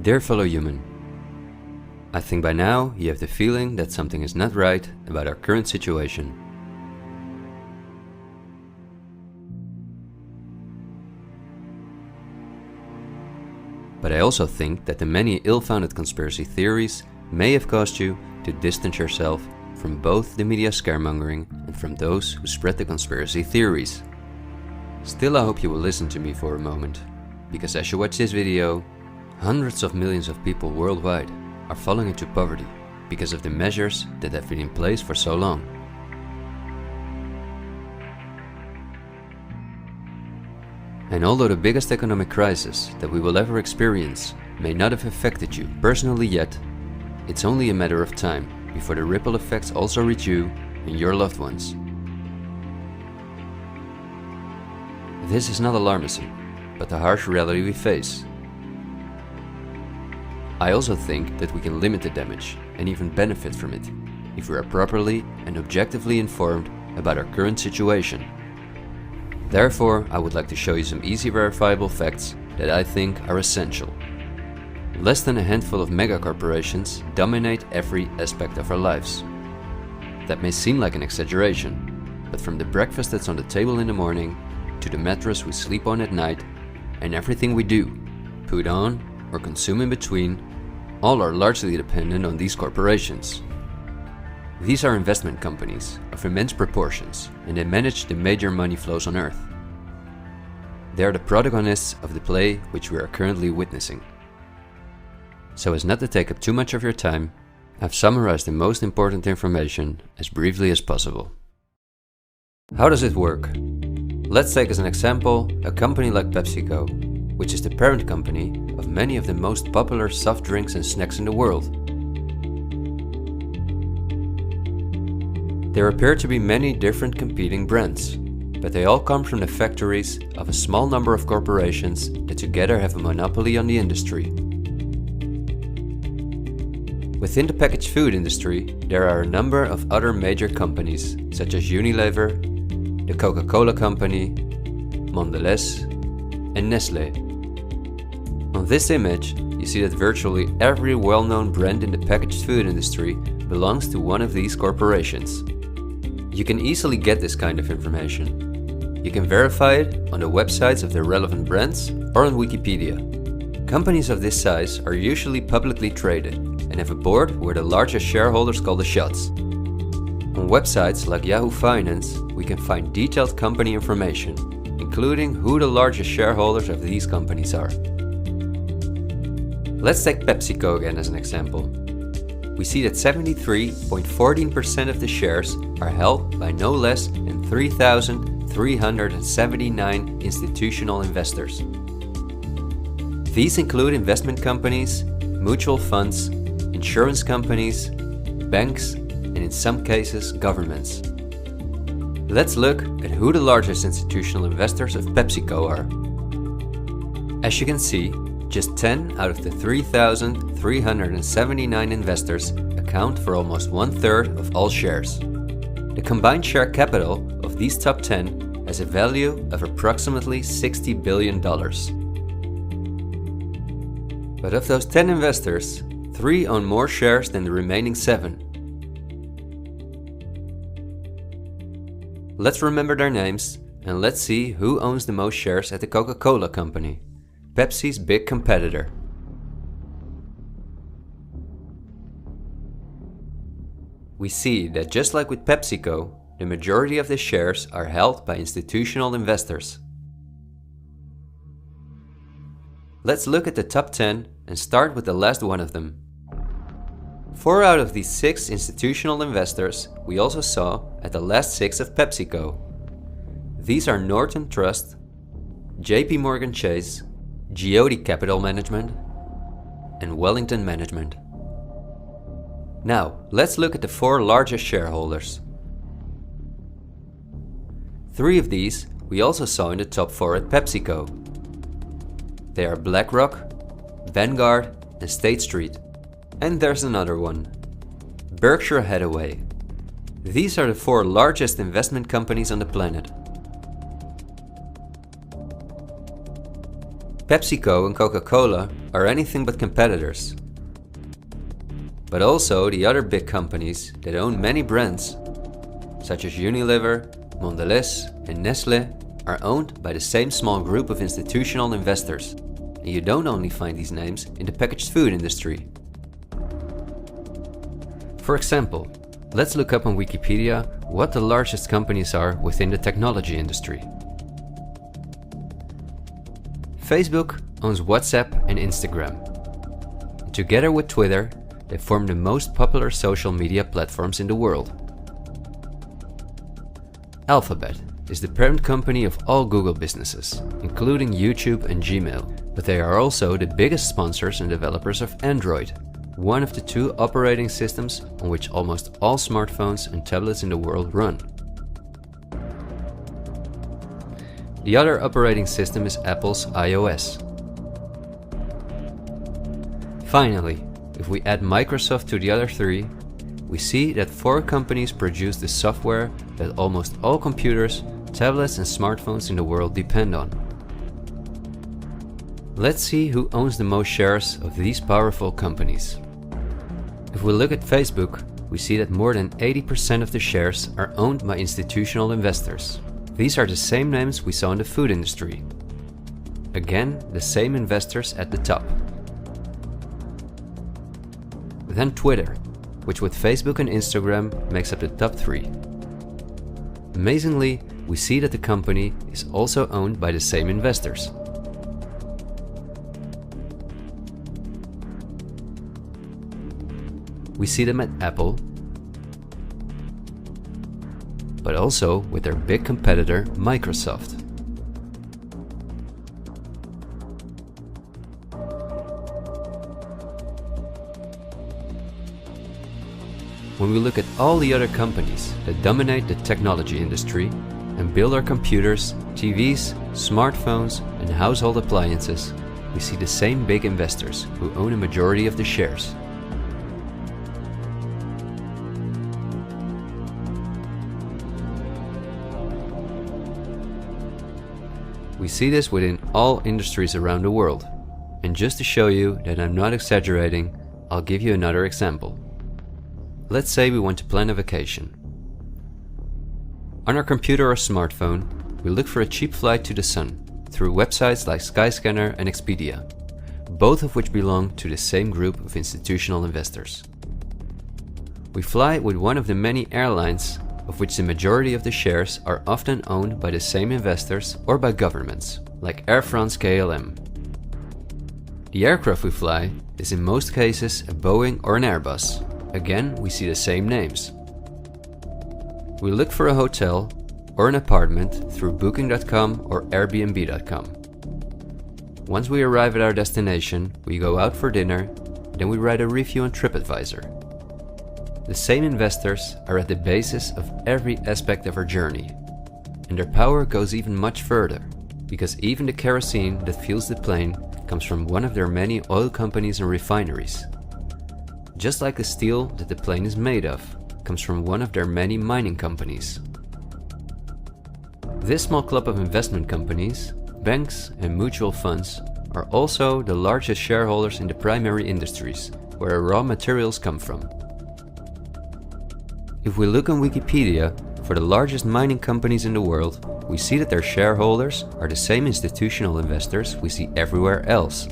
Dear fellow human, I think by now you have the feeling that something is not right about our current situation. But I also think that the many ill-founded conspiracy theories may have caused you to distance yourself from both the media scaremongering and from those who spread the conspiracy theories. Still, I hope you will listen to me for a moment, because as you watch this video, hundreds of millions of people worldwide are falling into poverty because of the measures that have been in place for so long. And although the biggest economic crisis that we will ever experience may not have affected you personally yet, it's only a matter of time before the ripple effects also reach you and your loved ones. This is not alarmism, but the harsh reality we face. I also think that we can limit the damage and even benefit from it if we are properly and objectively informed about our current situation. Therefore, I would like to show you some easy verifiable facts that I think are essential. Less than a handful of megacorporations dominate every aspect of our lives. That may seem like an exaggeration, but from the breakfast that's on the table in the morning, to the mattress we sleep on at night, and everything we do, put on, or consume in between, all are largely dependent on these corporations. These are investment companies of immense proportions, and they manage the major money flows on Earth. They are the protagonists of the play which we are currently witnessing. So as not to take up too much of your time, I've summarized the most important information as briefly as possible. How does it work? Let's take as an example a company like PepsiCo, which is the parent company of many of the most popular soft drinks and snacks in the world. There appear to be many different competing brands, but they all come from the factories of a small number of corporations that together have a monopoly on the industry. Within the packaged food industry, there are a number of other major companies such as Unilever, the Coca-Cola Company, Mondelez, and Nestlé. On this image, you see that virtually every well-known brand in the packaged food industry belongs to one of these corporations. You can easily get this kind of information. You can verify it on the websites of the relevant brands or on Wikipedia. Companies of this size are usually publicly traded and have a board where the largest shareholders call the shots. On websites like Yahoo Finance, we can find detailed company information, including who the largest shareholders of these companies are. Let's take PepsiCo again as an example. We see that 73.14% of the shares are held by no less than 3,379 institutional investors. These include investment companies, mutual funds, insurance companies, banks, and in some cases, governments. Let's look at who the largest institutional investors of PepsiCo are. As you can see, just 10 out of the 3,379 investors account for almost 1/3 of all shares. The combined share capital of these top 10 has a value of approximately $60 billion. But of those 10 investors, 3 own more shares than the remaining 7. Let's remember their names and let's see who owns the most shares at the Coca-Cola Company, Pepsi's big competitor. We see that just like with PepsiCo, the majority of the shares are held by institutional investors. Let's look at the top 10 and start with the last one of them. 4 out of these 6 institutional investors we also saw at the last 6 of PepsiCo. These are Norton Trust, JP Morgan Chase, Geody Capital Management, and Wellington Management. Now, let's look at the 4 largest shareholders. 3 of these we also saw in the top 4 at PepsiCo. They are BlackRock, Vanguard, and State Street. And there's another one, Berkshire Hathaway. These are the 4 largest investment companies on the planet. PepsiCo and Coca-Cola are anything but competitors. But also the other big companies that own many brands, such as Unilever, Mondelez and Nestlé, are owned by the same small group of institutional investors. And you don't only find these names in the packaged food industry. For example, let's look up on Wikipedia what the largest companies are within the technology industry. Facebook owns WhatsApp and Instagram. Together with Twitter, they form the most popular social media platforms in the world. Alphabet is the parent company of all Google businesses, including YouTube and Gmail, but they are also the biggest sponsors and developers of Android, one of the two operating systems on which almost all smartphones and tablets in the world run. The other operating system is Apple's iOS. Finally, if we add Microsoft to the other three, we see that 4 companies produce the software that almost all computers, tablets and smartphones in the world depend on. Let's see who owns the most shares of these powerful companies. If we look at Facebook, we see that more than 80% of the shares are owned by institutional investors. These are the same names we saw in the food industry. Again, the same investors at the top. Then Twitter, which with Facebook and Instagram makes up the top 3. Amazingly, we see that the company is also owned by the same investors. We see them at Apple, but also with their big competitor Microsoft. When we look at all the other companies that dominate the technology industry and build our computers, TVs, smartphones and household appliances, we see the same big investors who own a majority of the shares. We see this within all industries around the world. And just to show you that I'm not exaggerating, I'll give you another example. Let's say we want to plan a vacation. On our computer or smartphone, we look for a cheap flight to the sun through websites like Skyscanner and Expedia, both of which belong to the same group of institutional investors. We fly with one of the many airlines, of which the majority of the shares are often owned by the same investors or by governments, like Air France-KLM. The aircraft we fly is in most cases a Boeing or an Airbus. Again, we see the same names. We look for a hotel or an apartment through Booking.com or Airbnb.com. Once we arrive at our destination, we go out for dinner, then we write a review on TripAdvisor. The same investors are at the basis of every aspect of our journey, and their power goes even much further, because even the kerosene that fuels the plane comes from one of their many oil companies and refineries. Just like the steel that the plane is made of comes from one of their many mining companies. This small club of investment companies, banks and mutual funds are also the largest shareholders in the primary industries, where raw materials come from. If we look on Wikipedia for the largest mining companies in the world, we see that their shareholders are the same institutional investors we see everywhere else.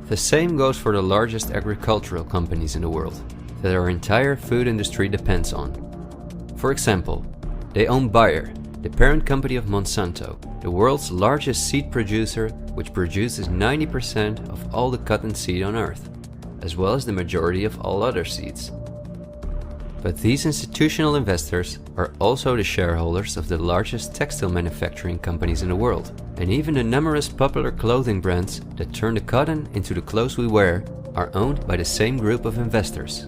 The same goes for the largest agricultural companies in the world, that our entire food industry depends on. For example, they own Bayer, the parent company of Monsanto, the world's largest seed producer, which produces 90% of all the cotton seed on Earth, as well as the majority of all other seeds. But these institutional investors are also the shareholders of the largest textile manufacturing companies in the world, and even the numerous popular clothing brands that turn the cotton into the clothes we wear are owned by the same group of investors.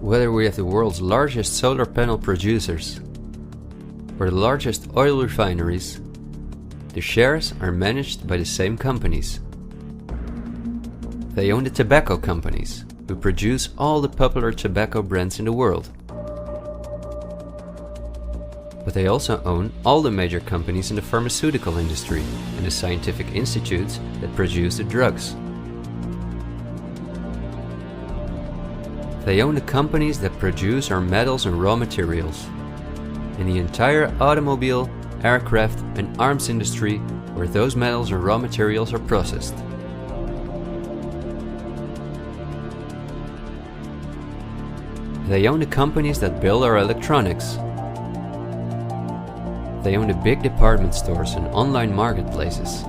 Whether we have the world's largest solar panel producers or the largest oil refineries, the shares are managed by the same companies. They own the tobacco companies, who produce all the popular tobacco brands in the world. But they also own all the major companies in the pharmaceutical industry and the scientific institutes that produce the drugs. They own the companies that produce our metals and raw materials, and the entire automobile, aircraft and arms industry where those metals and raw materials are processed. They own the companies that build our electronics. They own the big department stores and online marketplaces.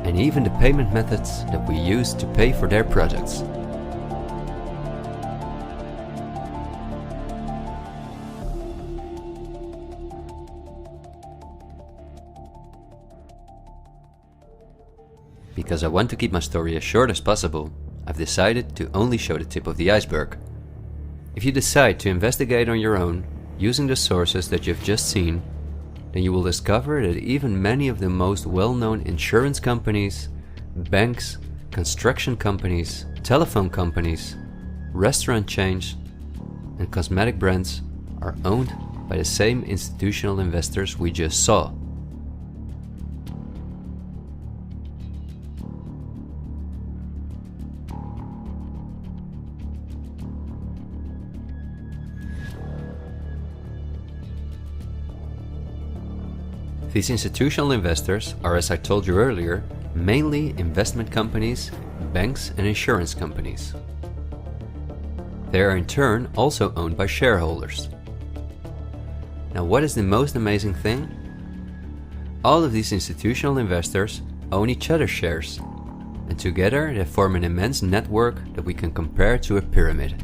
And even the payment methods that we use to pay for their products. Because I want to keep my story as short as possible, I've decided to only show the tip of the iceberg. If you decide to investigate on your own, using the sources that you've just seen, then you will discover that even many of the most well-known insurance companies, banks, construction companies, telephone companies, restaurant chains, and cosmetic brands are owned by the same institutional investors we just saw. These institutional investors are, as I told you earlier, mainly investment companies, banks and insurance companies. They are in turn also owned by shareholders. Now, what is the most amazing thing? All of these institutional investors own each other's shares, and together they form an immense network that we can compare to a pyramid.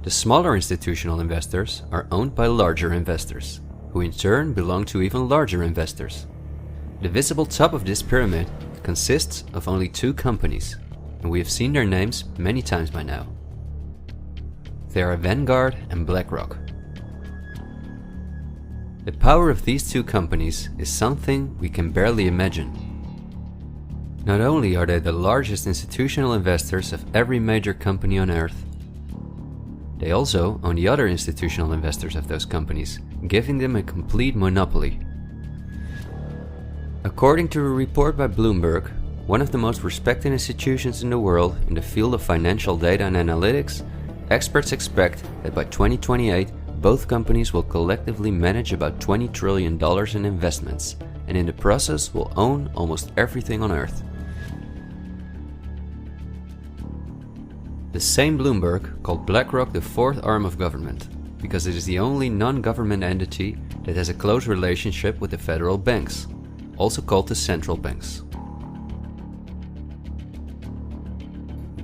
The smaller institutional investors are owned by larger investors, who in turn belong to even larger investors. The visible top of this pyramid consists of only two companies, and we have seen their names many times by now. They are Vanguard and BlackRock. The power of these two companies is something we can barely imagine. Not only are they the largest institutional investors of every major company on Earth, they also own the other institutional investors of those companies, giving them a complete monopoly. According to a report by Bloomberg, one of the most respected institutions in the world in the field of financial data and analytics, experts expect that by 2028 both companies will collectively manage about $20 trillion in investments, and in the process will own almost everything on Earth. The same Bloomberg called BlackRock the fourth arm of government, because it is the only non-government entity that has a close relationship with the federal banks, also called the central banks.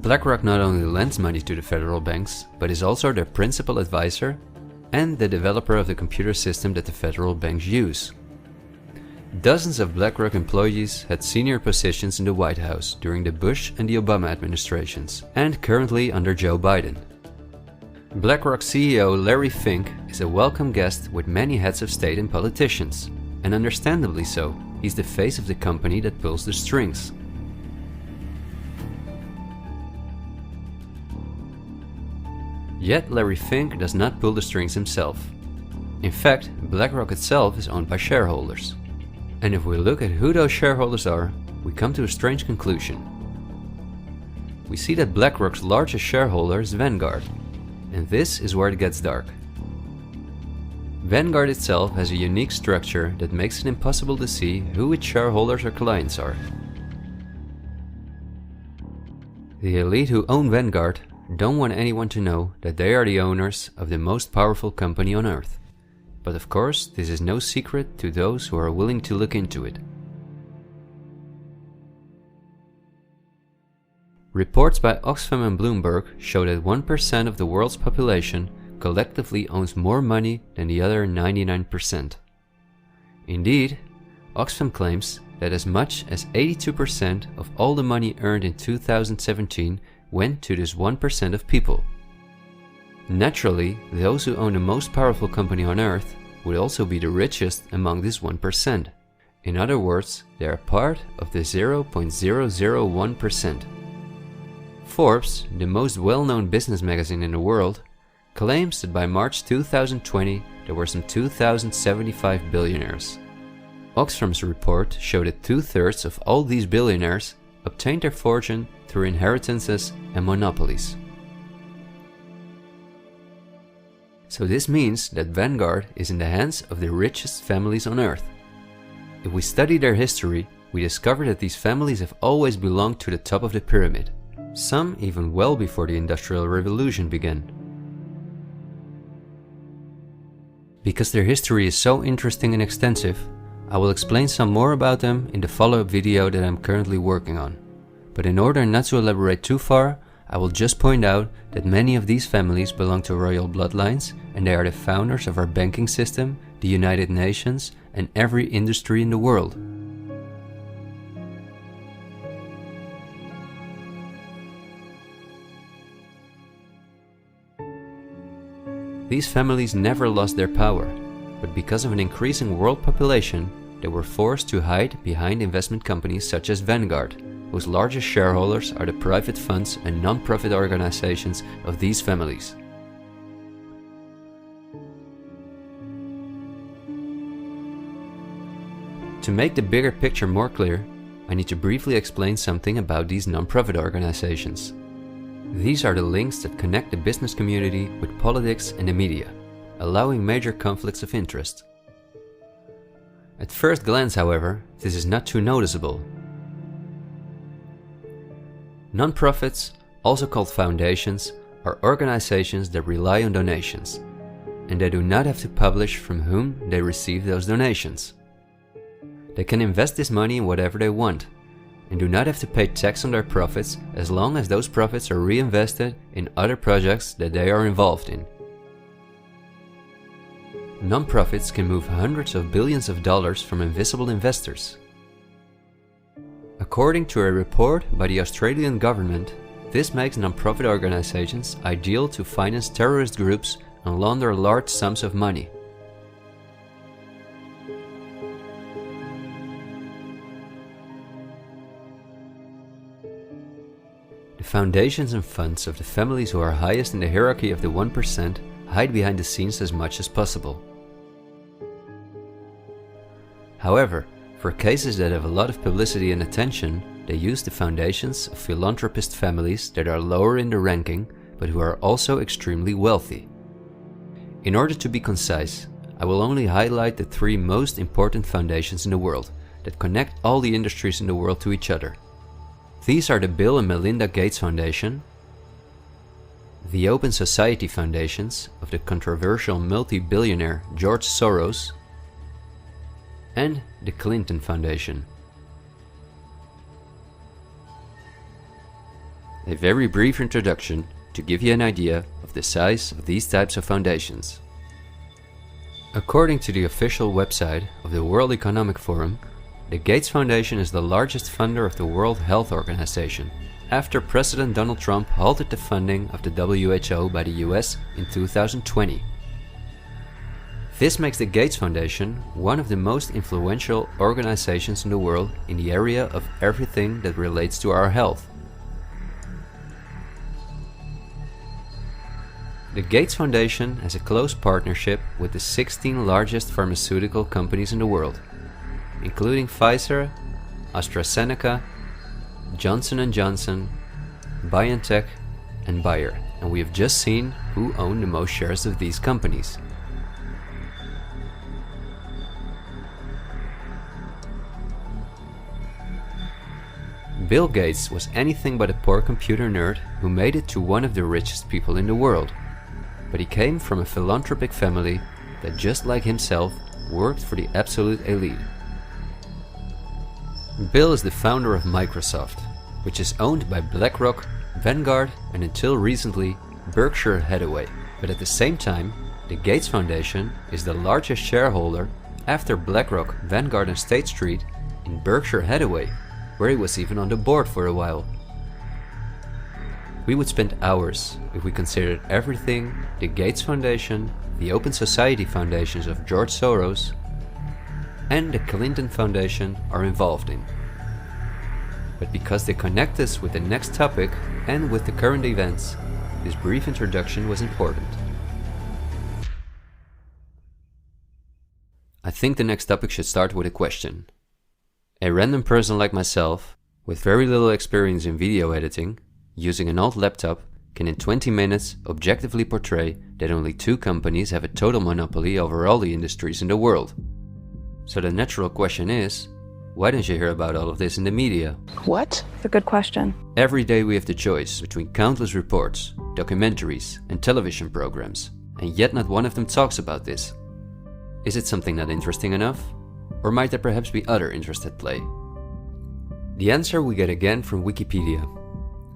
BlackRock not only lends money to the federal banks, but is also their principal advisor and the developer of the computer system that the federal banks use. Dozens of BlackRock employees had senior positions in the White House during the Bush and the Obama administrations, and currently under Joe Biden. BlackRock CEO Larry Fink is a welcome guest with many heads of state and politicians, and understandably so. He's the face of the company that pulls the strings. Yet Larry Fink does not pull the strings himself. In fact, BlackRock itself is owned by shareholders. And if we look at who those shareholders are, we come to a strange conclusion. We see that BlackRock's largest shareholder is Vanguard, and this is where it gets dark. Vanguard itself has a unique structure that makes it impossible to see who its shareholders or clients are. The elite who own Vanguard don't want anyone to know that they are the owners of the most powerful company on Earth. But of course, this is no secret to those who are willing to look into it. Reports by Oxfam and Bloomberg show that 1% of the world's population collectively owns more money than the other 99%. Indeed, Oxfam claims that as much as 82% of all the money earned in 2017 went to this 1% of people. Naturally, those who own the most powerful company on Earth would also be the richest among this 1%. In other words, they are part of the 0.001%. Forbes, the most well-known business magazine in the world, claims that by March 2020 there were some 2,075 billionaires. Oxfam's report showed that 2/3 of all these billionaires obtained their fortune through inheritances and monopolies. So this means that Vanguard is in the hands of the richest families on Earth. If we study their history, we discover that these families have always belonged to the top of the pyramid, some even well before the Industrial Revolution began. Because their history is so interesting and extensive, I will explain some more about them in the follow-up video that I'm currently working on. But in order not to elaborate too far, I will just point out that many of these families belong to royal bloodlines, and they are the founders of our banking system, the United Nations, and every industry in the world. These families never lost their power, but because of an increasing world population, they were forced to hide behind investment companies such as Vanguard, whose largest shareholders are the private funds and non-profit organizations of these families. To make the bigger picture more clear, I need to briefly explain something about these non-profit organizations. These are the links that connect the business community with politics and the media, allowing major conflicts of interest. At first glance, however, this is not too noticeable. Non-profits, also called foundations, are organizations that rely on donations, and they do not have to publish from whom they receive those donations. They can invest this money in whatever they want, and do not have to pay tax on their profits as long as those profits are reinvested in other projects that they are involved in. Non-profits can move hundreds of billions of dollars from invisible investors. According to a report by the Australian government, this makes non-profit organizations ideal to finance terrorist groups and launder large sums of money. The foundations and funds of the families who are highest in the hierarchy of the 1% hide behind the scenes as much as possible. However, for cases that have a lot of publicity and attention, they use the foundations of philanthropist families that are lower in the ranking, but who are also extremely wealthy. In order to be concise, I will only highlight the 3 most important foundations in the world that connect all the industries in the world to each other. These are the Bill and Melinda Gates Foundation, the Open Society Foundations of the controversial multi-billionaire George Soros, and the Clinton Foundation. A very brief introduction to give you an idea of the size of these types of foundations. According to the official website of the World Economic Forum, the Gates Foundation is the largest funder of the World Health Organization, after President Donald Trump halted the funding of the WHO by the US in 2020. This makes the Gates Foundation one of the most influential organizations in the world in the area of everything that relates to our health. The Gates Foundation has a close partnership with the 16 largest pharmaceutical companies in the world, including Pfizer, AstraZeneca, Johnson & Johnson, BioNTech, and Bayer, and we have just seen who own the most shares of these companies. Bill Gates was anything but a poor computer nerd who made it to one of the richest people in the world, but he came from a philanthropic family that, just like himself, worked for the absolute elite. Bill is the founder of Microsoft, which is owned by BlackRock, Vanguard, and until recently Berkshire Hathaway. But at the same time, the Gates Foundation is the largest shareholder after BlackRock, Vanguard, and State Street in Berkshire Hathaway, where he was even on the board for a while. We would spend hours if we considered everything the Gates Foundation, the Open Society Foundations of George Soros, and the Clinton Foundation are involved in. But because they connect us with the next topic and with the current events, this brief introduction was important. I think the next topic should start with a question. A random person like myself, with very little experience in video editing, using an old laptop, can in 20 minutes objectively portray that only 2 companies have a total monopoly over all the industries in the world. So the natural question is, why don't you hear about all of this in the media? What? It's a good question. Every day we have the choice between countless reports, documentaries, and television programs, and yet not one of them talks about this. Is it something not interesting enough? Or might there perhaps be other interests at play? The answer we get again from Wikipedia.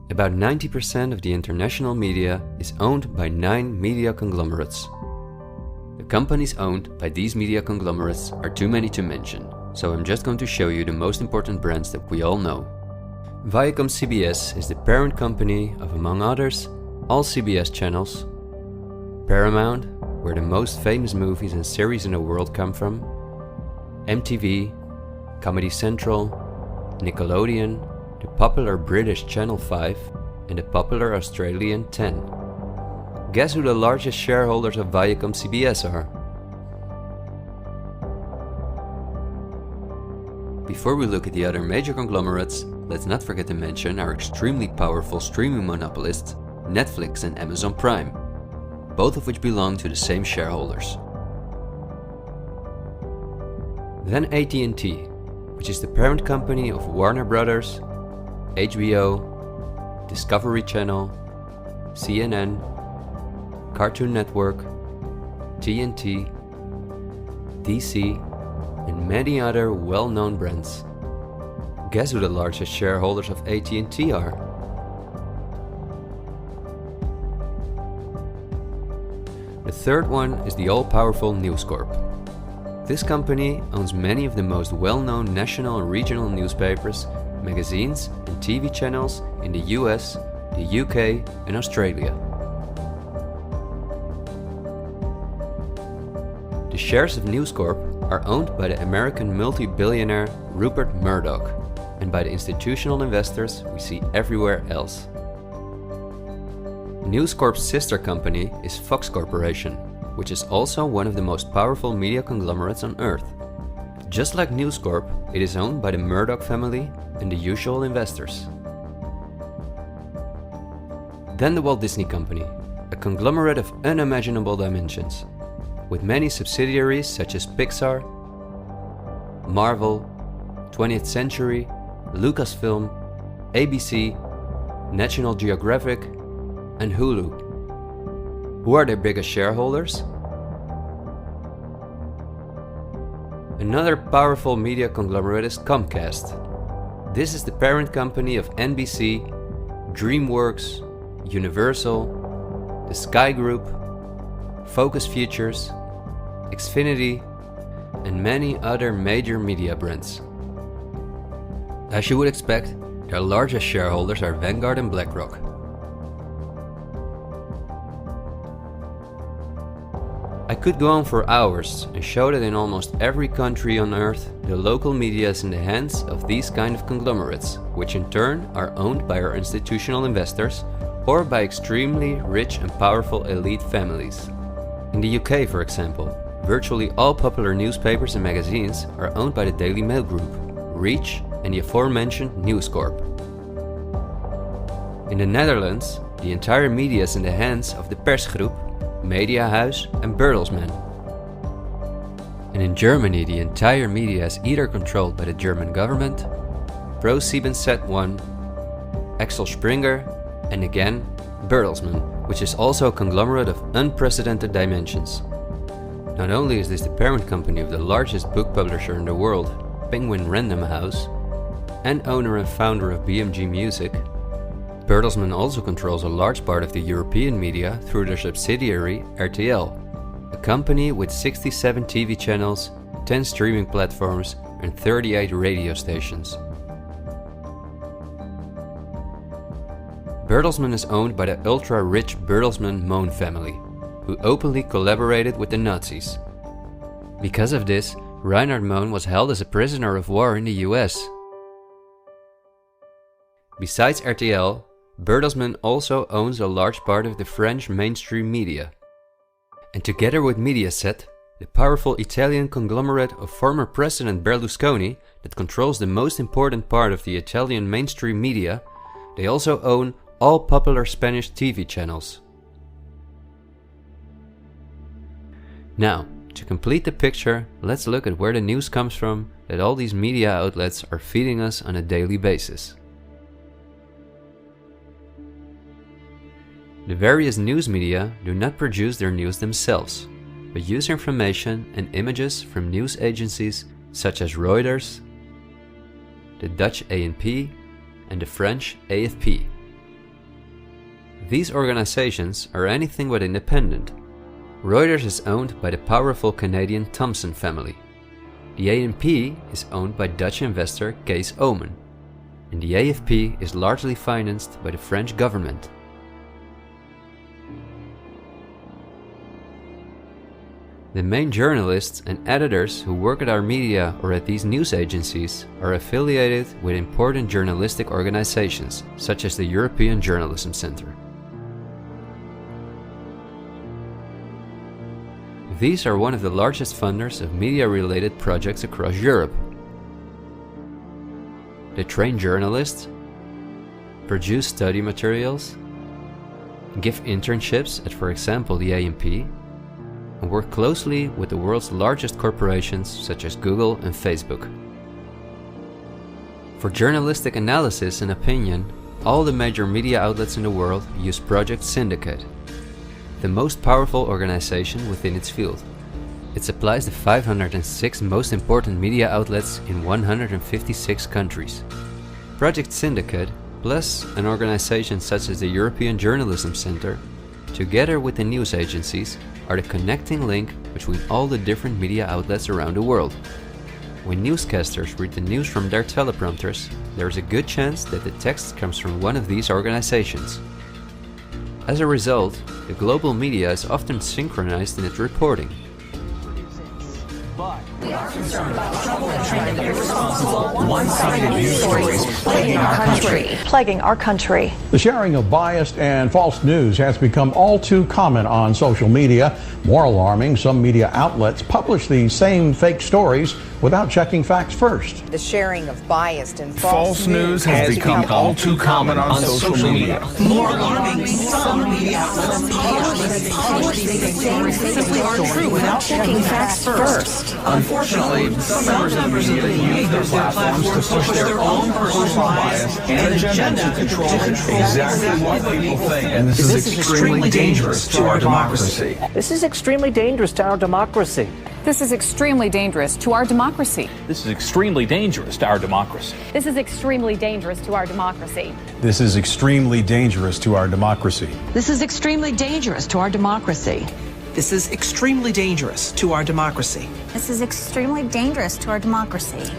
About 90% of the international media is owned by 9 media conglomerates. The companies owned by these media conglomerates are too many to mention, so I'm just going to show you the most important brands that we all know. Viacom CBS is the parent company of, among others, all CBS channels, Paramount, where the most famous movies and series in the world come from, MTV, Comedy Central, Nickelodeon, the popular British Channel 5, and the popular Australian 10. Guess who the largest shareholders of Viacom CBS are? Before we look at the other major conglomerates, let's not forget to mention our extremely powerful streaming monopolists, Netflix and Amazon Prime, both of which belong to the same shareholders. Then AT&T, which is the parent company of Warner Brothers, HBO, Discovery Channel, CNN, Cartoon Network, TNT, DC, and many other well-known brands. Guess who the largest shareholders of AT&T are? The third one is the all-powerful News Corp. This company owns many of the most well-known national and regional newspapers, magazines and TV channels in the US, the UK and Australia. The shares of News Corp are owned by the American multi-billionaire Rupert Murdoch and by the institutional investors we see everywhere else. News Corp's sister company is Fox Corporation, which is also one of the most powerful media conglomerates on Earth. Just like News Corp, it is owned by the Murdoch family and the usual investors. Then the Walt Disney Company, a conglomerate of unimaginable dimensions, with many subsidiaries such as Pixar, Marvel, 20th Century, Lucasfilm, ABC, National Geographic, and Hulu. Who are their biggest shareholders? Another powerful media conglomerate is Comcast. This is the parent company of NBC, DreamWorks, Universal, the Sky Group, Focus Features, Xfinity, and many other major media brands. As you would expect, their largest shareholders are Vanguard and BlackRock. I could go on for hours and show that in almost every country on Earth, the local media is in the hands of these kind of conglomerates, which in turn are owned by our institutional investors or by extremely rich and powerful elite families. In the UK, for example, virtually all popular newspapers and magazines are owned by the Daily Mail Group, Reach, and the aforementioned News Corp. In the Netherlands, the entire media is in the hands of the Persgroep, Mediahuis, and Bertelsmann. And in Germany, the entire media is either controlled by the German government, ProSiebenSat.1, Axel Springer, and again, Bertelsmann, which is also a conglomerate of unprecedented dimensions. Not only is this the parent company of the largest book publisher in the world, Penguin Random House, and owner and founder of BMG Music, Bertelsmann also controls a large part of the European media through their subsidiary RTL, a company with 67 TV channels, 10 streaming platforms, and 38 radio stations. Bertelsmann is owned by the ultra-rich Bertelsmann-Mohn family, who openly collaborated with the Nazis. Because of this, Reinhard Mohn was held as a prisoner of war in the US. Besides RTL, Bertelsmann also owns a large part of the French mainstream media. And together with Mediaset, the powerful Italian conglomerate of former President Berlusconi that controls the most important part of the Italian mainstream media, they also own all popular Spanish TV channels. Now, to complete the picture, let's look at where the news comes from that all these media outlets are feeding us on a daily basis. The various news media do not produce their news themselves, but use information and images from news agencies such as Reuters, the Dutch ANP, and the French AFP. These organizations are anything but independent. Reuters is owned by the powerful Canadian Thomson family. The ANP is owned by Dutch investor Kees Omen, and the AFP is largely financed by the French government. The main journalists and editors who work at our media or at these news agencies are affiliated with important journalistic organizations, such as the European Journalism Centre. These are one of the largest funders of media-related projects across Europe. They train journalists, produce study materials, give internships at, for example, the ANP, and work closely with the world's largest corporations such as Google and Facebook. For journalistic analysis and opinion, all the major media outlets in the world use Project Syndicate, the most powerful organization within its field. It supplies the 506 most important media outlets in 156 countries. Project Syndicate, plus an organization such as the European Journalism Centre, together with the news agencies, are the connecting link between all the different media outlets around the world. When newscasters read the news from their teleprompters, there is a good chance that the text comes from one of these organizations. As a result, the global media is often synchronized in its reporting. We are concerned about trouble and trend of irresponsible, one-sided news stories plaguing our country. The sharing of biased and false news has become all too common on social media. More alarming, some media outlets publish these same fake stories without checking facts first. The sharing of biased and false news has become all too common on social media. More alarming, some media outlets publish these stories simply aren't true without checking facts first. Unfortunately, some members of the media use their platforms to push their own personal bias and agenda to control exactly what people think. And this is extremely dangerous to our democracy. This is extremely dangerous to our democracy. This is extremely dangerous to our democracy. This is extremely dangerous to our democracy. This is extremely dangerous to our democracy. This is extremely dangerous to our democracy. This is extremely dangerous to our democracy. This is extremely dangerous to our democracy. This is extremely dangerous to our democracy. This is extremely dangerous to our democracy.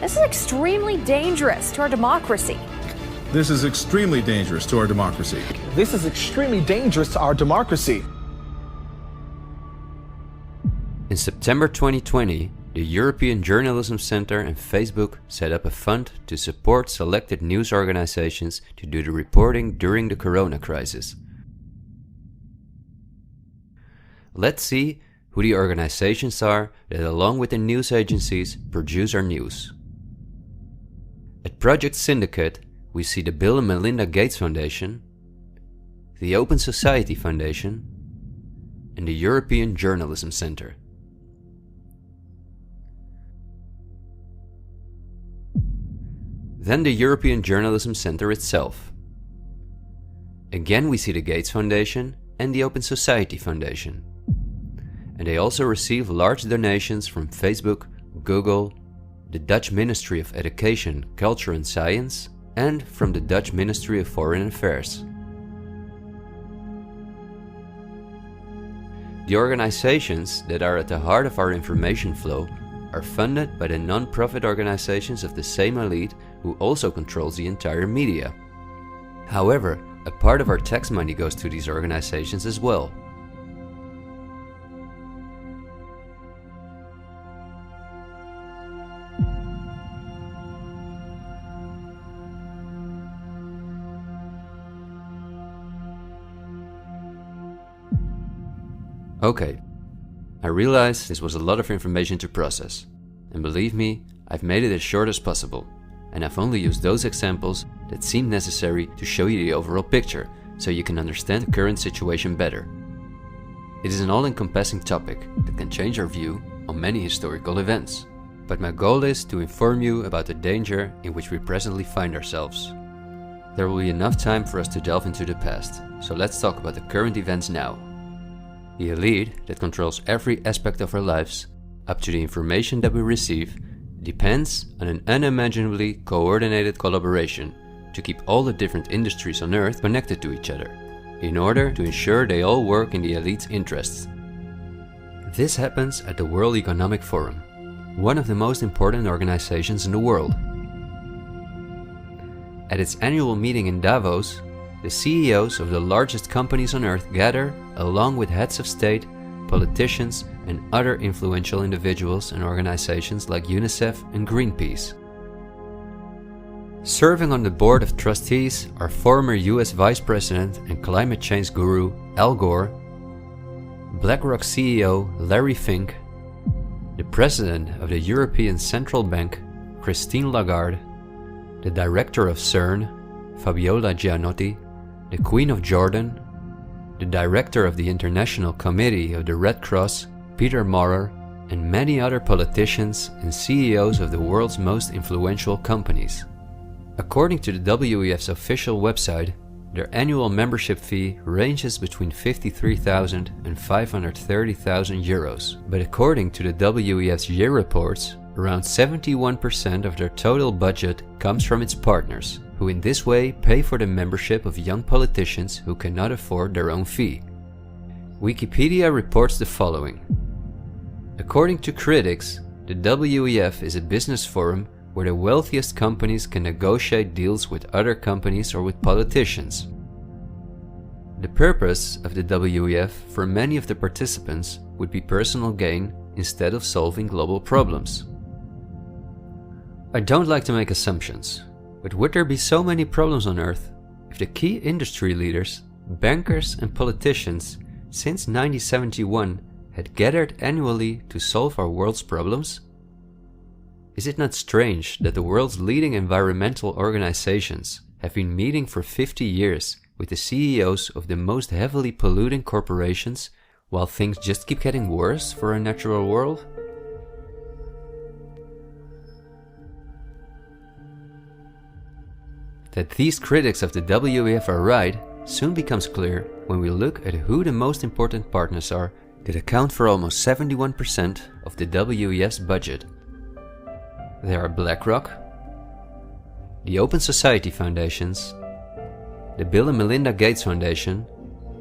This is extremely dangerous to our democracy. This is extremely dangerous to our democracy. This is extremely dangerous to our democracy. In September 2020, the European Journalism Centre and Facebook set up a fund to support selected news organizations to do the reporting during the corona crisis. Let's see who the organizations are that, along with the news agencies, produce our news. At Project Syndicate, we see the Bill and Melinda Gates Foundation, the Open Society Foundation, and the European Journalism Centre. Then the European Journalism Centre itself. Again we see the Gates Foundation and the Open Society Foundation. And they also receive large donations from Facebook, Google, the Dutch Ministry of Education, Culture and Science, and from the Dutch Ministry of Foreign Affairs. The organizations that are at the heart of our information flow are funded by the non-profit organizations of the same elite who also controls the entire media. However, a part of our tax money goes to these organizations as well. Okay, I realize this was a lot of information to process, and believe me, I've made it as short as possible, and I've only used those examples that seem necessary to show you the overall picture, so you can understand the current situation better. It is an all-encompassing topic that can change our view on many historical events, but my goal is to inform you about the danger in which we presently find ourselves. There will be enough time for us to delve into the past, so let's talk about the current events now. The elite that controls every aspect of our lives, up to the information that we receive, depends on an unimaginably coordinated collaboration to keep all the different industries on Earth connected to each other, in order to ensure they all work in the elite's interests. This happens at the World Economic Forum, one of the most important organizations in the world. At its annual meeting in Davos, the CEOs of the largest companies on Earth gather along with heads of state, politicians, and other influential individuals and organizations like UNICEF and Greenpeace. Serving on the board of trustees are former US Vice President and climate change guru Al Gore, BlackRock CEO Larry Fink, the President of the European Central Bank Christine Lagarde, the Director of CERN Fabiola Gianotti, the Queen of Jordan, the Director of the International Committee of the Red Cross Peter Maurer, and many other politicians and CEOs of the world's most influential companies. According to the WEF's official website, their annual membership fee ranges between 53,000 and 530,000 euros. But according to the WEF's year reports, around 71% of their total budget comes from its partners, who in this way pay for the membership of young politicians who cannot afford their own fee. Wikipedia reports the following. According to critics, the WEF is a business forum where the wealthiest companies can negotiate deals with other companies or with politicians. The purpose of the WEF for many of the participants would be personal gain instead of solving global problems. I don't like to make assumptions, but would there be so many problems on Earth if the key industry leaders, bankers and politicians since 1971 had gathered annually to solve our world's problems? Is it not strange that the world's leading environmental organizations have been meeting for 50 years with the CEOs of the most heavily polluting corporations while things just keep getting worse for our natural world? That these critics of the WEF are right soon becomes clear when we look at who the most important partners are that account for almost 71% of the WEF's budget. There are BlackRock, the Open Society Foundations, the Bill and Melinda Gates Foundation,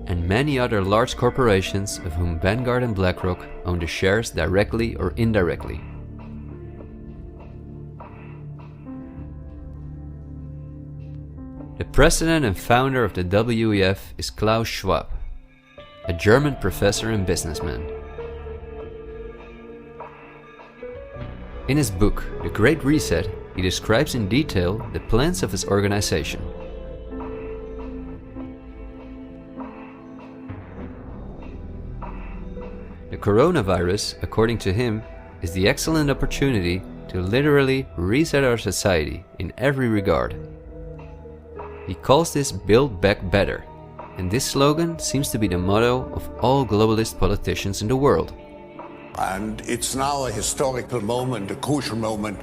and many other large corporations of whom Vanguard and BlackRock own the shares directly or indirectly. The president and founder of the WEF is Klaus Schwab, a German professor and businessman. In his book, The Great Reset, he describes in detail the plans of his organization. The coronavirus, according to him, is the excellent opportunity to literally reset our society in every regard. He calls this Build Back Better, and this slogan seems to be the motto of all globalist politicians in the world. And it's now a historical moment, a crucial moment,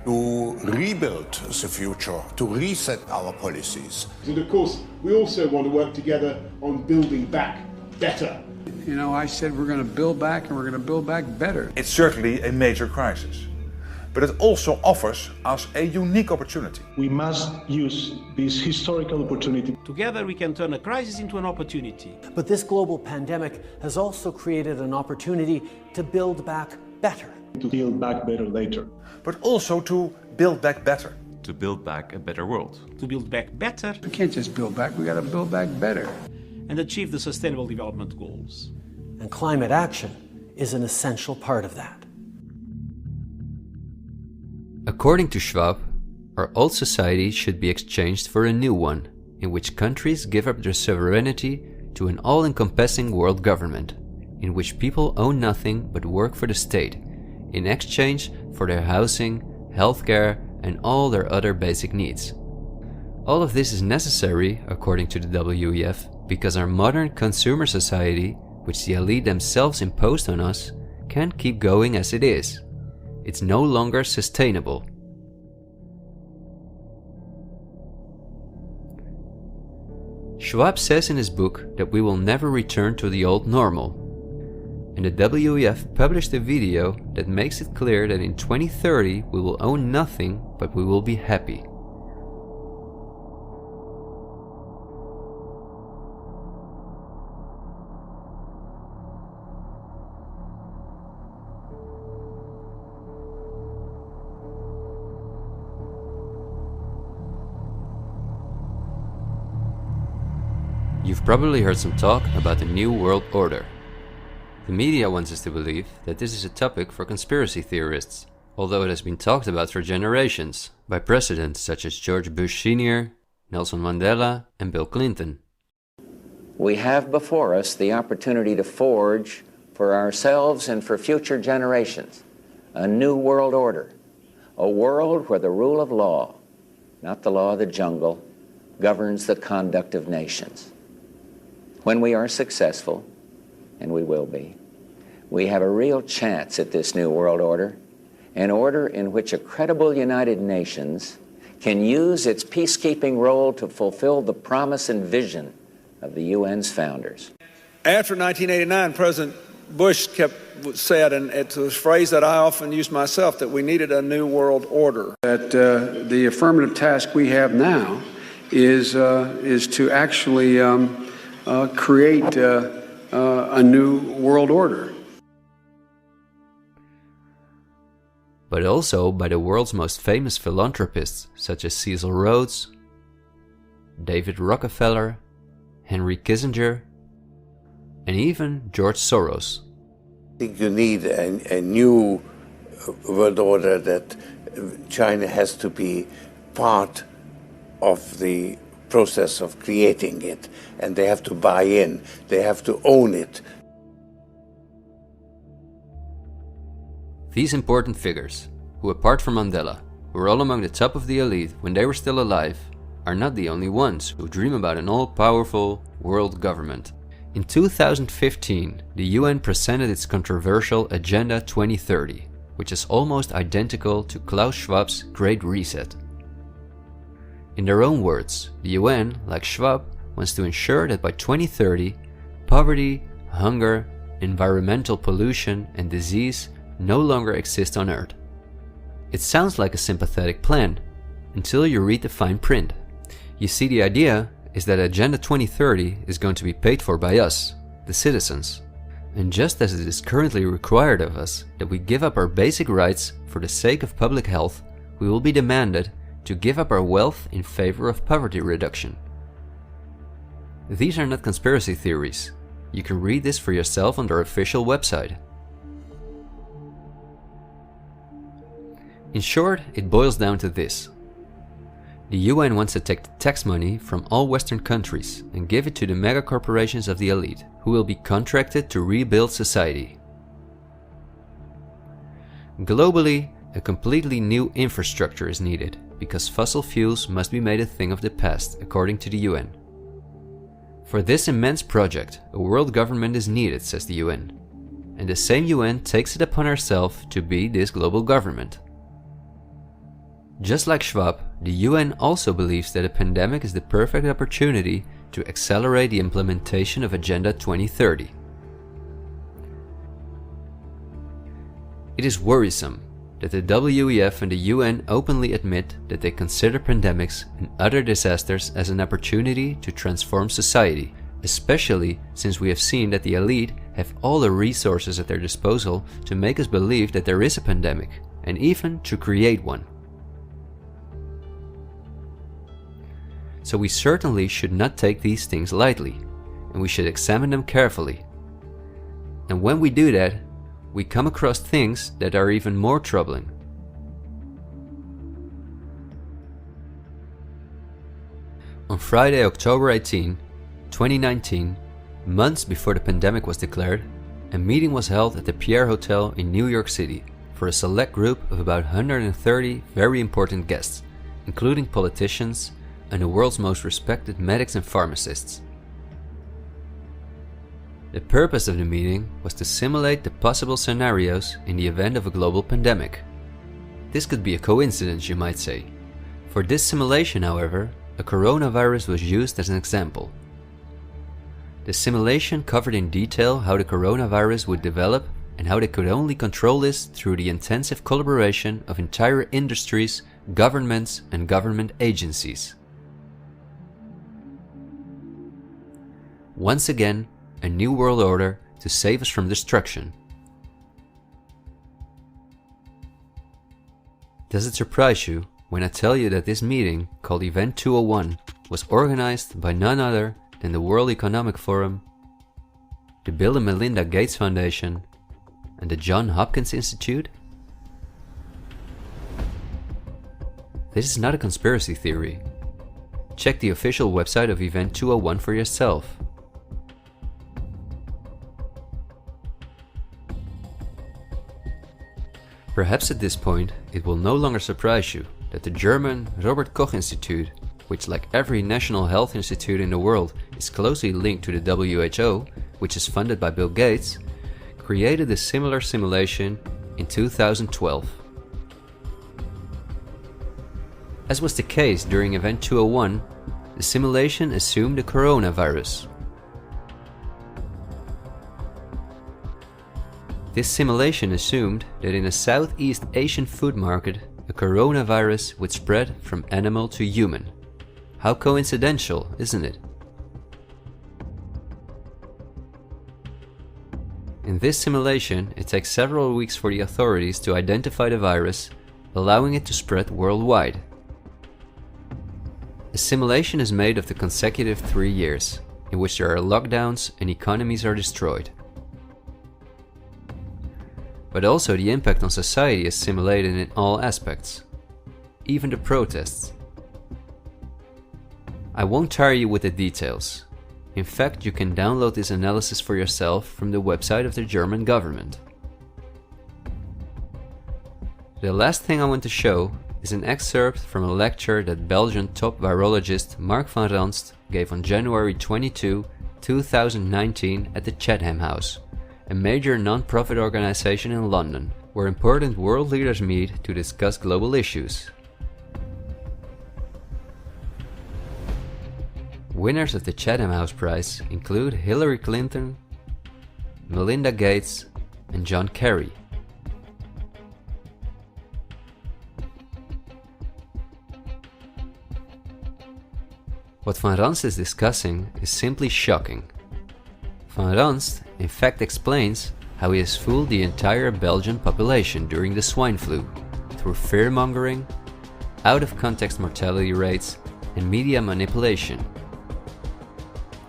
to rebuild the future, to reset our policies. And of course, we also want to work together on building back better. You know, I said we're going to build back and we're going to build back better. It's certainly a major crisis, but it also offers us a unique opportunity. We must use this historical opportunity. Together we can turn a crisis into an opportunity. But this global pandemic has also created an opportunity to build back better. To build back better later. But also to build back better. To build back a better world. To build back better. We can't just build back, we got to build back better. And achieve the Sustainable Development Goals. And climate action is an essential part of that. According to Schwab, our old society should be exchanged for a new one, in which countries give up their sovereignty to an all-encompassing world government, in which people own nothing but work for the state, in exchange for their housing, healthcare, and all their other basic needs. All of this is necessary, according to the WEF, because our modern consumer society, which the elite themselves imposed on us, can't keep going as it is. It's no longer sustainable. Schwab says in his book that we will never return to the old normal. And the WEF published a video that makes it clear that in 2030 we will own nothing, but we will be happy. You've probably heard some talk about the New World Order. The media wants us to believe that this is a topic for conspiracy theorists, although it has been talked about for generations by presidents such as George Bush Sr., Nelson Mandela, and Bill Clinton. We have before us the opportunity to forge for ourselves and for future generations a new world order, a world where the rule of law, not the law of the jungle, governs the conduct of nations. When we are successful, and we will be, we have a real chance at this new world order, an order in which a credible United Nations can use its peacekeeping role to fulfill the promise and vision of the UN's founders. After 1989, President Bush said, and it's a phrase that I often use myself, that we needed a new world order. That the affirmative task we have now is to actually create a new world order. But also by the world's most famous philanthropists such as Cecil Rhodes, David Rockefeller, Henry Kissinger, and even George Soros. I think you need a new world order that China has to be part of the process of creating it, and they have to buy in, they have to own it. These important figures, who apart from Mandela, were all among the top of the elite when they were still alive, are not the only ones who dream about an all-powerful world government. In 2015, the UN presented its controversial Agenda 2030, which is almost identical to Klaus Schwab's Great Reset. In their own words, the UN, like Schwab, wants to ensure that by 2030, poverty, hunger, environmental pollution, and disease no longer exist on Earth. It sounds like a sympathetic plan, until you read the fine print. You see, the idea is that Agenda 2030 is going to be paid for by us, the citizens. And just as it is currently required of us that we give up our basic rights for the sake of public health, we will be demanded to give up our wealth in favor of poverty reduction. These are not conspiracy theories. You can read this for yourself on their official website. In short, it boils down to this. The UN wants to take the tax money from all Western countries and give it to the mega corporations of the elite, who will be contracted to rebuild society. Globally, a completely new infrastructure is needed, because fossil fuels must be made a thing of the past, according to the UN. For this immense project, a world government is needed, says the UN. And the same UN takes it upon herself to be this global government. Just like Schwab, the UN also believes that a pandemic is the perfect opportunity to accelerate the implementation of Agenda 2030. It is worrisome that the WEF and the UN openly admit that they consider pandemics and other disasters as an opportunity to transform society, especially since we have seen that the elite have all the resources at their disposal to make us believe that there is a pandemic, and even to create one. So we certainly should not take these things lightly, and we should examine them carefully. And when we do that, we come across things that are even more troubling. On Friday, October 18, 2019, months before the pandemic was declared, a meeting was held at the Pierre Hotel in New York City for a select group of about 130 very important guests, including politicians and the world's most respected medics and pharmacists. The purpose of the meeting was to simulate the possible scenarios in the event of a global pandemic. This could be a coincidence, you might say. For this simulation, however, a coronavirus was used as an example. The simulation covered in detail how the coronavirus would develop and how they could only control this through the intensive collaboration of entire industries, governments, and government agencies. Once again, a new world order to save us from destruction. Does it surprise you when I tell you that this meeting, called Event 201, was organized by none other than the World Economic Forum, the Bill and Melinda Gates Foundation, and the Johns Hopkins Institute? This is not a conspiracy theory. Check the official website of Event 201 for yourself. Perhaps at this point, it will no longer surprise you that the German Robert Koch Institute, which like every national health institute in the world is closely linked to the WHO, which is funded by Bill Gates, created a similar simulation in 2012. As was the case during Event 201, the simulation assumed the coronavirus. This simulation assumed that in a Southeast Asian food market, a coronavirus would spread from animal to human. How coincidental, isn't it? In this simulation, it takes several weeks for the authorities to identify the virus, allowing it to spread worldwide. The simulation is made of the consecutive 3 years, in which there are lockdowns and economies are destroyed. But also the impact on society is simulated in all aspects, even the protests. I won't tire you with the details. In fact, you can download this analysis for yourself from the website of the German government. The last thing I want to show is an excerpt from a lecture that Belgian top virologist Mark van Ranst gave on January 22, 2019 at the Chatham House, a major non-profit organization in London, where important world leaders meet to discuss global issues. Winners of the Chatham House Prize include Hillary Clinton, Melinda Gates, and John Kerry. What Van Ranst is discussing is simply shocking. Van Ranst in fact explains how he has fooled the entire Belgian population during the swine flu through fear-mongering, out-of-context mortality rates, and media manipulation.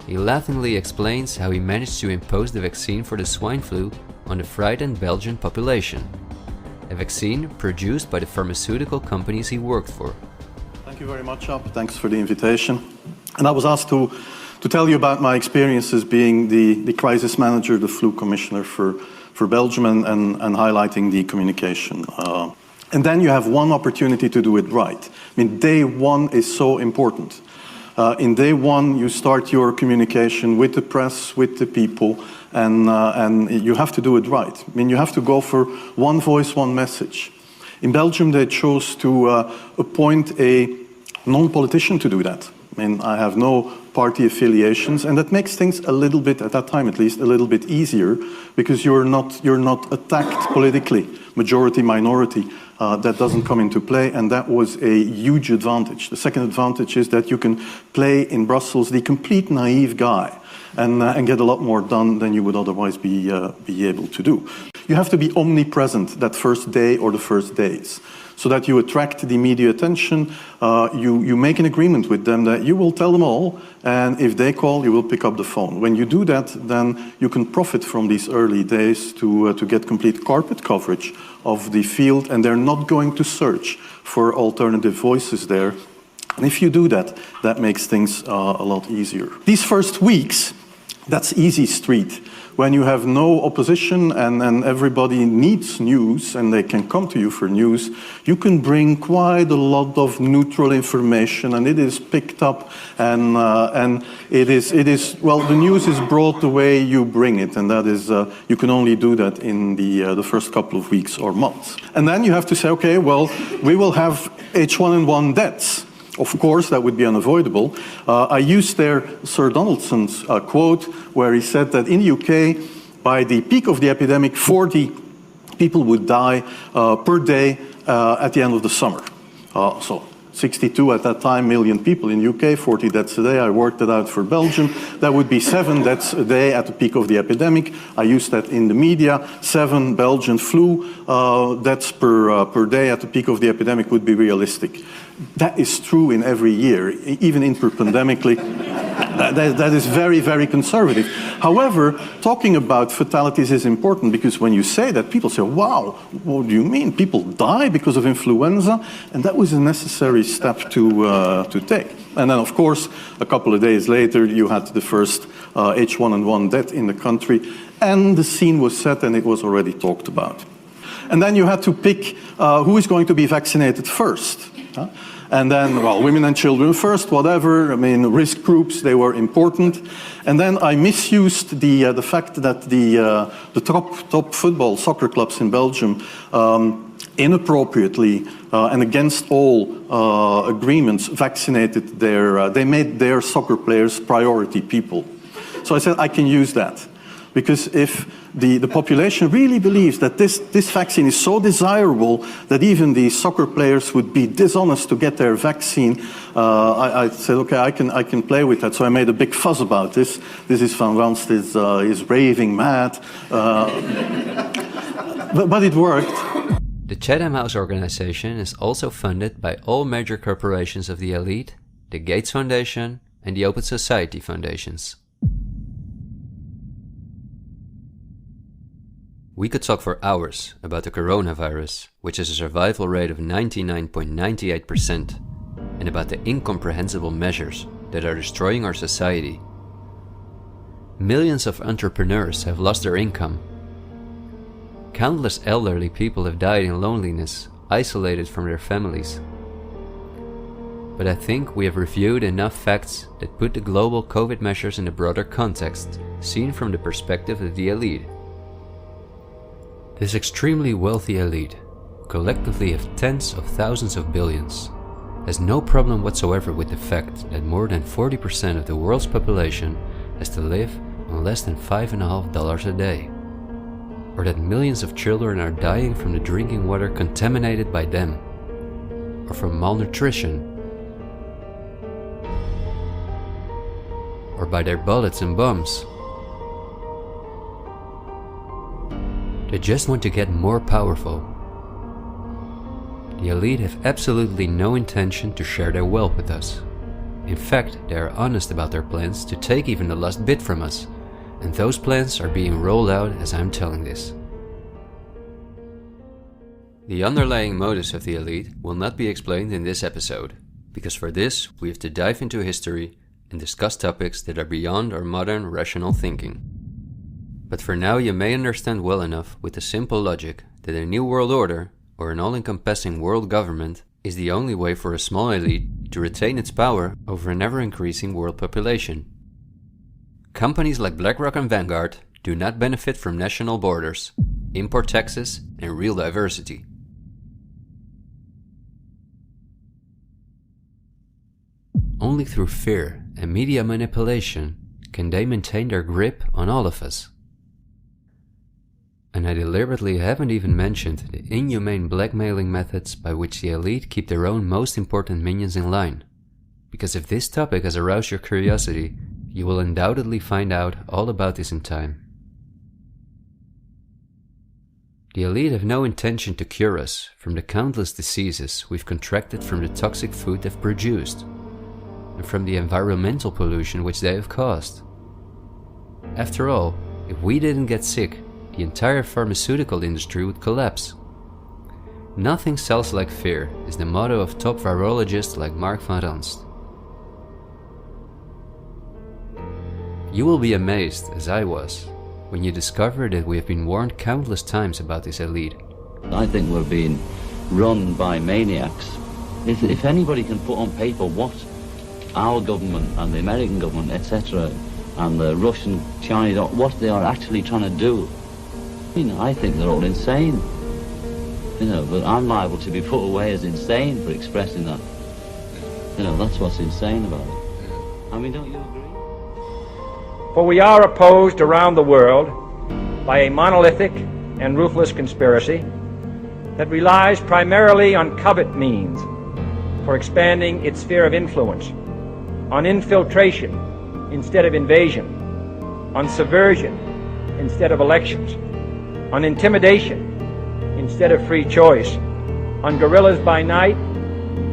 He laughingly explains how he managed to impose the vaccine for the swine flu on the frightened Belgian population, a vaccine produced by the pharmaceutical companies he worked for. Thank you very much, Jaap. Thanks for the invitation. And I was asked to tell you about my experiences being the crisis manager, the flu commissioner for Belgium, and highlighting the communication. And then you have one opportunity to do it right. I mean, day one is so important. In day one, you start your communication with the press, with the people, and you have to do it right. I mean, you have to go for one voice, one message. In Belgium, they chose to appoint a non-politician to do that. I mean, I have no party affiliations, and that makes things a little bit, at that time at least, a little bit easier, because you're not attacked politically, majority, minority. That doesn't come into play, and that was a huge advantage. The second advantage is that you can play in Brussels the complete naive guy and get a lot more done than you would otherwise be able to do. You have to be omnipresent that first day or the first days, so that you attract the media attention. You make an agreement with them that you will tell them all, and if they call, you will pick up the phone. When you do that, then you can profit from these early days to get complete carpet coverage of the field, and they're not going to search for alternative voices there. And if you do that, that makes things a lot easier. These first weeks That's easy street. When you have no opposition and everybody needs news and they can come to you for news, you can bring quite a lot of neutral information and it is picked up and it is well, the news is brought the way you bring it, and that is you can only do that in the first couple of weeks or months. And then you have to say, okay, well, we will have H1N1 deaths. Of course, that would be unavoidable. I used there Sir Donaldson's quote where he said that in the UK, by the peak of the epidemic, 40 people would die per day at the end of the summer. So 62 at that time million people in the UK, 40 deaths a day. I worked it out for Belgium. That would be 7 deaths a day at the peak of the epidemic. I used that in the media. 7 Belgian flu deaths per day at the peak of the epidemic would be realistic. That is true in every year, even interpandemically. That is very, very conservative. However, talking about fatalities is important because when you say that, people say, wow, what do you mean? People die because of influenza? And that was a necessary step to take. And then, of course, a couple of days later, you had the first H1N1 death in the country, and the scene was set and it was already talked about. And then you had to pick who is going to be vaccinated first. And then, well, women and children first, whatever. I mean, risk groups, they were important. And then I misused the fact that the top football soccer clubs in Belgium inappropriately and against all agreements vaccinated they made their soccer players priority people. So I said I can use that. Because if the population really believes that this vaccine is so desirable that even the soccer players would be dishonest to get their vaccine, I said, okay, I can play with that. So I made a big fuss about this. This is Van Ranst is raving mad. But it worked. The Chatham House organization is also funded by all major corporations of the elite, the Gates Foundation and the Open Society Foundations. We could talk for hours about the coronavirus, which has a survival rate of 99.98%, and about the incomprehensible measures that are destroying our society. Millions of entrepreneurs have lost their income. Countless elderly people have died in loneliness, isolated from their families. But I think we have reviewed enough facts that put the global COVID measures in a broader context, seen from the perspective of the elite. This extremely wealthy elite, collectively of tens of thousands of billions, has no problem whatsoever with the fact that more than 40% of the world's population has to live on less than $5.50 a day, or that millions of children are dying from the drinking water contaminated by them, or from malnutrition, or by their bullets and bombs. They just want to get more powerful. The elite have absolutely no intention to share their wealth with us. In fact, they are honest about their plans to take even the last bit from us, and those plans are being rolled out as I'm telling this. The underlying motives of the elite will not be explained in this episode, because for this we have to dive into history and discuss topics that are beyond our modern rational thinking. But for now you may understand well enough with the simple logic that a new world order, or an all-encompassing world government, is the only way for a small elite to retain its power over an ever-increasing world population. Companies like BlackRock and Vanguard do not benefit from national borders, import taxes, and real diversity. Only through fear and media manipulation can they maintain their grip on all of us. And I deliberately haven't even mentioned the inhumane blackmailing methods by which the elite keep their own most important minions in line. Because if this topic has aroused your curiosity, you will undoubtedly find out all about this in time. The elite have no intention to cure us from the countless diseases we've contracted from the toxic food they've produced, and from the environmental pollution which they have caused. After all, if we didn't get sick, the entire pharmaceutical industry would collapse. Nothing sells like fear is the motto of top virologists like Mark Van Ranst. You will be amazed, as I was, when you discover that we have been warned countless times about this elite. I think we're being run by maniacs. If anybody can put on paper what our government and the American government, etc., and the Russian, Chinese, what they are actually trying to do, I think they're all insane. But I'm liable to be put away as insane for expressing that. That's what's insane about it. Don't you agree? For we are opposed around the world by a monolithic and ruthless conspiracy that relies primarily on covert means for expanding its sphere of influence, on infiltration instead of invasion, on subversion instead of elections, on intimidation instead of free choice, on guerrillas by night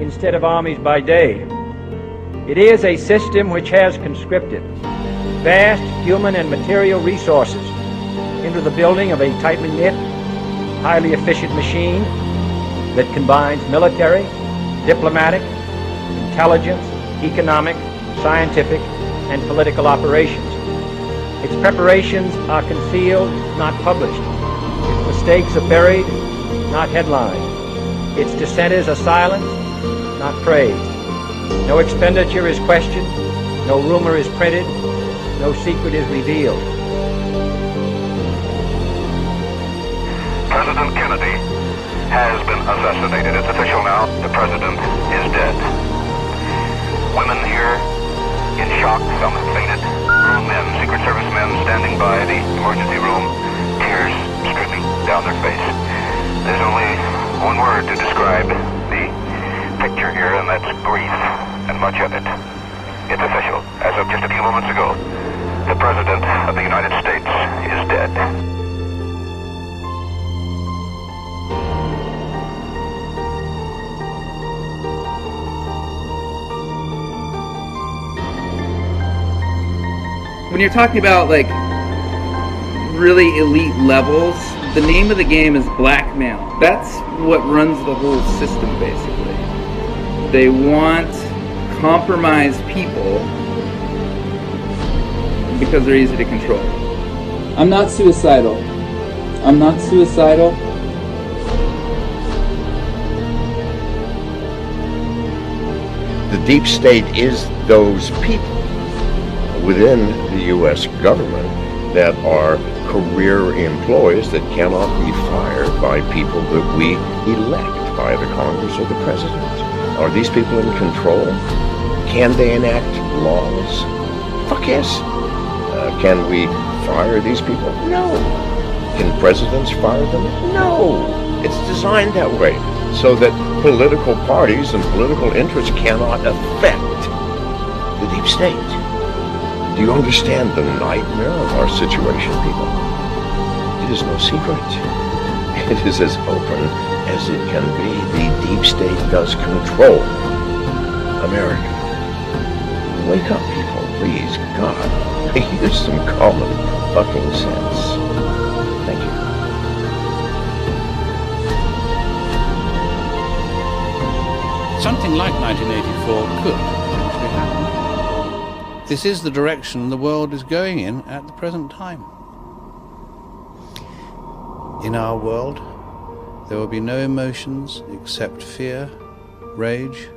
instead of armies by day. It is a system which has conscripted vast human and material resources into the building of a tightly knit, highly efficient machine that combines military, diplomatic, intelligence, economic, scientific, and political operations. Its preparations are concealed, not published. Its mistakes are buried, not headlined. Its dissenters are silenced, not praised. No expenditure is questioned, no rumor is printed, no secret is revealed. President Kennedy has been assassinated. It's official now. The president is dead. Women here in shock, some have fainted. Men, Secret Service men standing by the emergency room, tears streaming down their face. There's only one word to describe the picture here, and that's grief, and much of it. It's official. As of just a few moments ago, the President of the United States is dead. When you're talking about really elite levels, the name of the game is blackmail. That's what runs the whole system, basically. They want compromised people because they're easy to control. I'm not suicidal. I'm not suicidal. The deep state is those people within the U.S. government that are career employees that cannot be fired by people that we elect by the Congress or the President. Are these people in control? Can they enact laws? Fuck yes. Can we fire these people? No. Can presidents fire them? No. It's designed that way so that political parties and political interests cannot affect the deep state. Do you understand the nightmare of our situation, people? It is no secret. It is as open as it can be. The deep state does control America. Wake up, people, please. God. Use some common fucking sense. Thank you. Something like 1984 could actually happen. This is the direction the world is going in at the present time. In our world, there will be no emotions except fear, rage,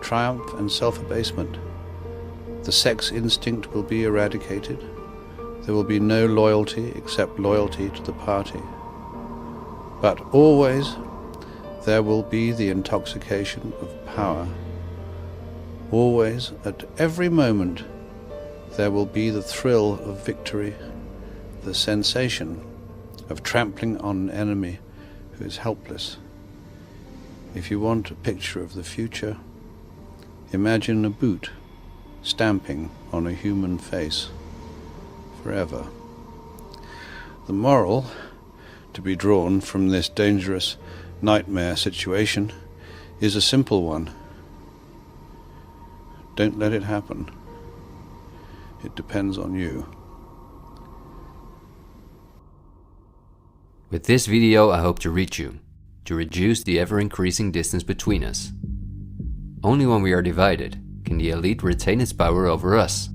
triumph, and self-abasement. The sex instinct will be eradicated. There will be no loyalty except loyalty to the party. But always there will be the intoxication of power. Always, at every moment, there will be the thrill of victory, the sensation of trampling on an enemy who is helpless. If you want a picture of the future, imagine a boot stamping on a human face forever. The moral to be drawn from this dangerous nightmare situation is a simple one. Don't let it happen. It depends on you. With this video, I hope to reach you, to reduce the ever-increasing distance between us. Only when we are divided can the elite retain its power over us.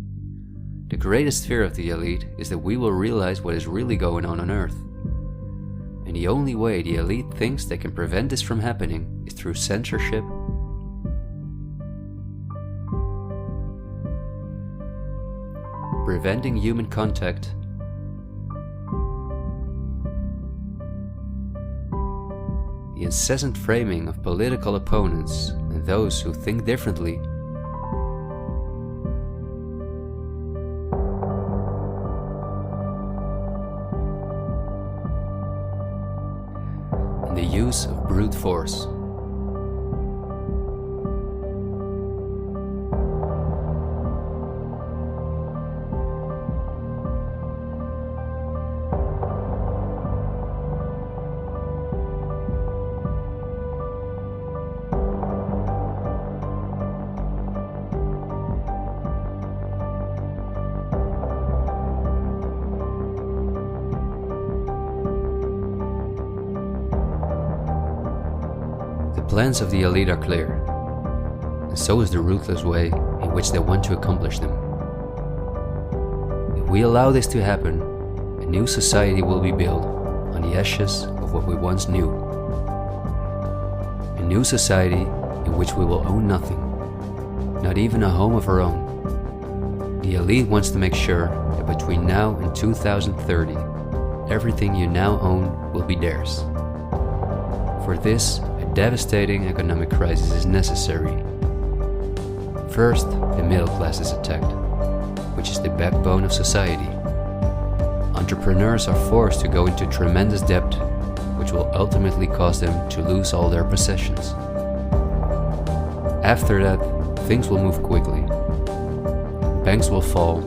the greatest fear of the elite is that we will realize what is really going on Earth. And the only way the elite thinks they can prevent this from happening is through censorship, preventing human contact, the incessant framing of political opponents and those who think differently, and the use of brute force. The plans of the elite are clear, and so is the ruthless way in which they want to accomplish them. If we allow this to happen, a new society will be built on the ashes of what we once knew. A new society in which we will own nothing, not even a home of our own. The elite wants to make sure that between now and 2030, everything you now own will be theirs. For this, a devastating economic crisis is necessary. First, the middle class is attacked, which is the backbone of society. Entrepreneurs are forced to go into tremendous debt, which will ultimately cause them to lose all their possessions. After that, things will move quickly. Banks will fall,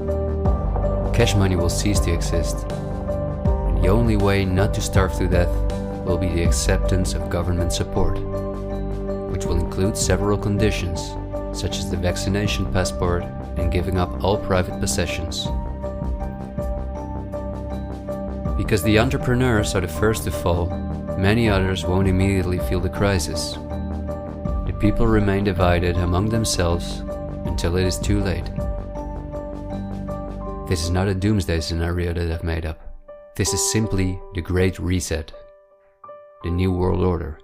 cash money will cease to exist, and the only way not to starve to death will be the acceptance of government support, which will include several conditions, such as the vaccination passport and giving up all private possessions. Because the entrepreneurs are the first to fall, many others won't immediately feel the crisis. The people remain divided among themselves until it is too late. This is not a doomsday scenario that I've made up. This is simply the Great Reset, the New World Order,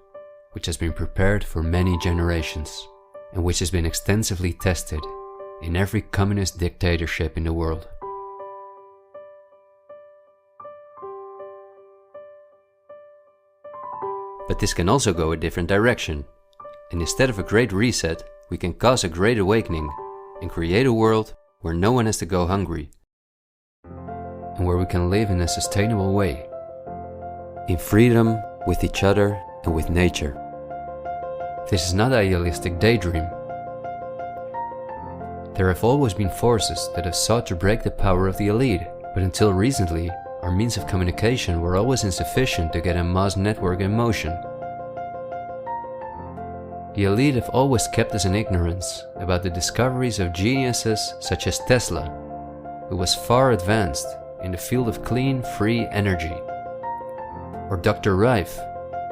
which has been prepared for many generations and which has been extensively tested in every communist dictatorship in the world. But this can also go a different direction, and instead of a great reset, we can cause a great awakening and create a world where no one has to go hungry, and where we can live in a sustainable way, in freedom with each other and with nature. This is not an idealistic daydream. There have always been forces that have sought to break the power of the elite, but until recently, our means of communication were always insufficient to get a mass network in motion. The elite have always kept us in ignorance about the discoveries of geniuses such as Tesla, who was far advanced in the field of clean, free energy, or Dr. Rife,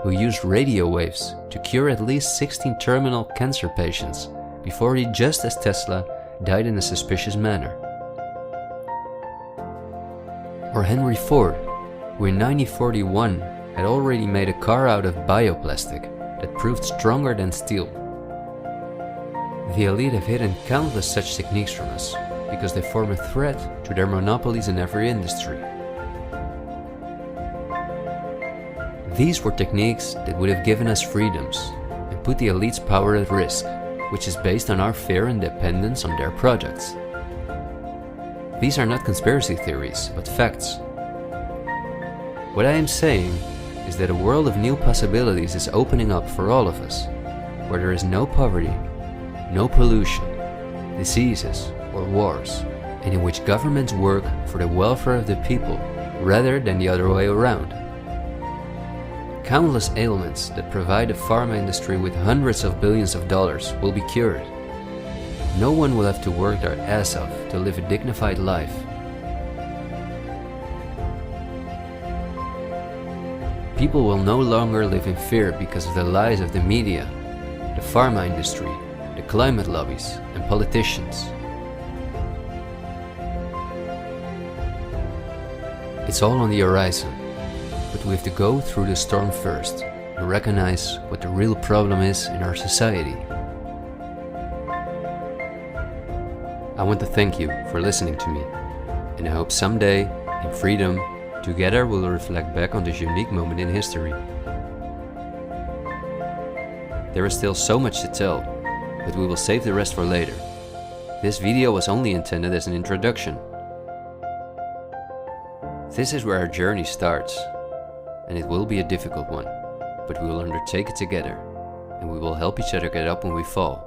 who used radio waves to cure at least 16 terminal cancer patients before he, just as Tesla, died in a suspicious manner. Or Henry Ford, who in 1941 had already made a car out of bioplastic that proved stronger than steel. The elite have hidden countless such techniques from us because they form a threat to their monopolies in every industry. These were techniques that would have given us freedoms and put the elite's power at risk, which is based on our fear and dependence on their products. These are not conspiracy theories, but facts. What I am saying is that a world of new possibilities is opening up for all of us, where there is no poverty, no pollution, diseases, or wars, and in which governments work for the welfare of the people rather than the other way around. Countless ailments that provide the pharma industry with hundreds of billions of dollars will be cured. No one will have to work their ass off to live a dignified life. People will no longer live in fear because of the lies of the media, the pharma industry, the climate lobbies, and politicians. It's all on the horizon, but we have to go through the storm first and recognize what the real problem is in our society. I want to thank you for listening to me, and I hope someday, in freedom, together we'll reflect back on this unique moment in history. There is still so much to tell, but we will save the rest for later. This video was only intended as an introduction. This is where our journey starts, and it will be a difficult one, but we will undertake it together, and we will help each other get up when we fall.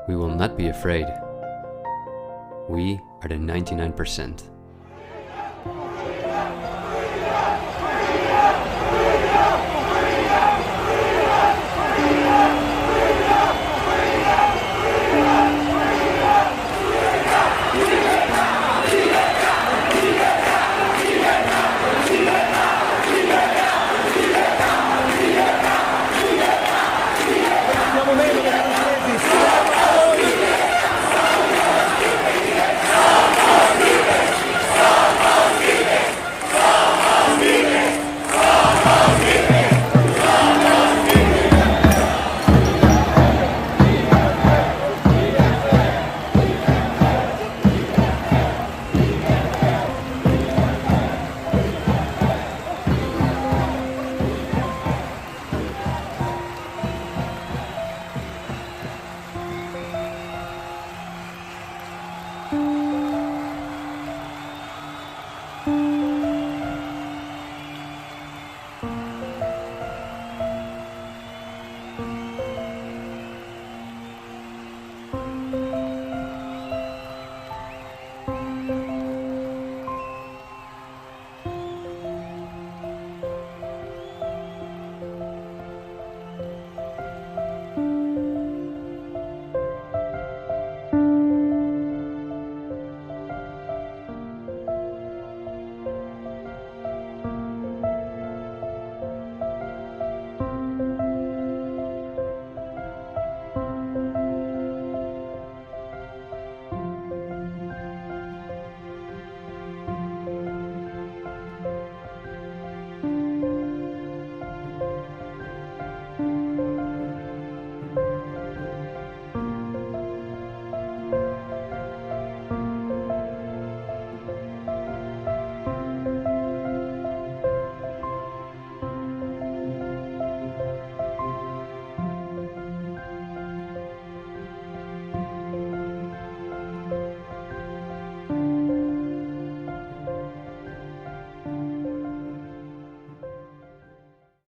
We will not be afraid. We are the 99%.